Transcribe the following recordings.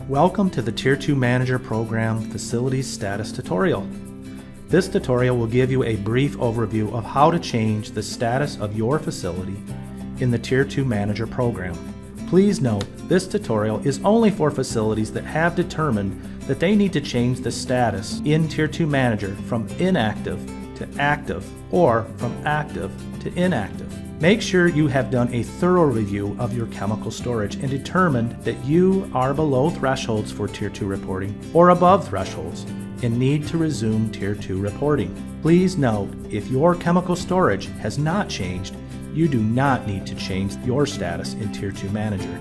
Welcome to the Tier 2 Manager Program Facilities Status Tutorial. This tutorial will give you a brief overview of how to change the status of your facility in the Tier 2 Manager Program. Please note, this tutorial is only for facilities that have determined that they need to change the status in Tier 2 Manager from inactive to active or from active to inactive. Make sure you have done a thorough review of your chemical storage and determined that you are below thresholds for Tier 2 reporting or above thresholds and need to resume Tier 2 reporting. Please note, if your chemical storage has not changed, you do not need to change your status in Tier 2 Manager.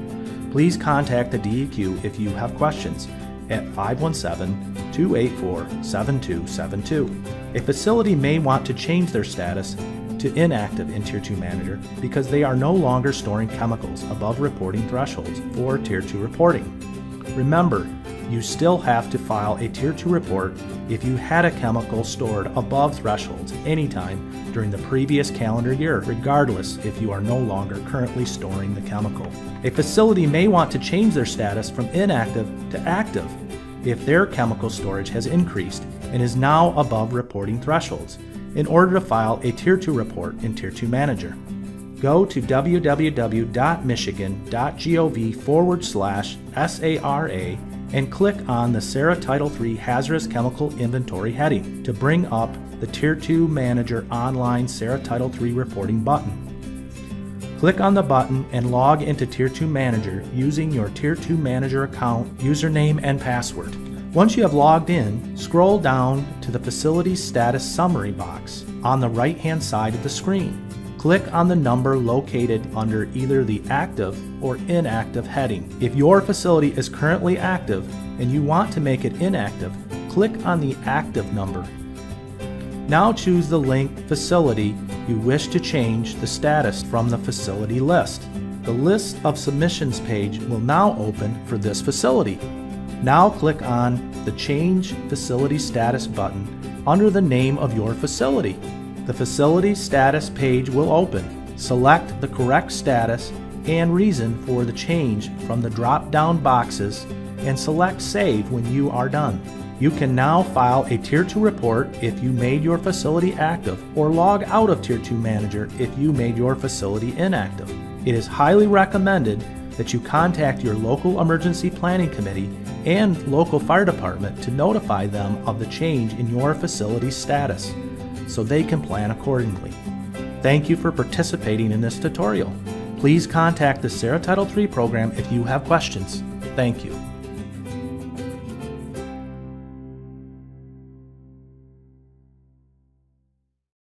Please contact the DEQ if you have questions at 517-284-7272. A facility may want to change their status to inactive in Tier 2 Manager because they are no longer storing chemicals above reporting thresholds for Tier 2 reporting. Remember, you still have to file a Tier 2 report if you had a chemical stored above thresholds anytime during the previous calendar year, regardless if you are no longer currently storing the chemical. A facility may want to change their status from inactive to active if their chemical storage has increased and is now above reporting thresholds in order to file a Tier 2 report in Tier 2 Manager. Go to www.michigan.gov/SARA and click on the SARA Title III Hazardous Chemical Inventory heading to bring up the Tier 2 Manager Online SARA Title III Reporting button. Click on the button and log into Tier 2 Manager using your Tier 2 Manager account, username, and password. Once you have logged in, scroll down to the Facility Status Summary box on the right-hand side of the screen. Click on the number located under either the Active or Inactive heading. If your facility is currently active and you want to make it inactive, click on the Active number. Now choose the link facility you wish to change the status from the facility list. The List of Submissions page will now open for this facility. Now click on the Change Facility Status button under the name of your facility. The Facility Status page will open. Select the correct status and reason for the change from the drop-down boxes and select Save when you are done. You can now file a Tier 2 report if you made your facility active or log out of Tier 2 Manager if you made your facility inactive. It is highly recommended that you contact your local emergency planning committee and local fire department to notify them of the change in your facility's status so they can plan accordingly. Thank you for participating in this tutorial. Please contact the SARA Title III program if you have questions. Thank you.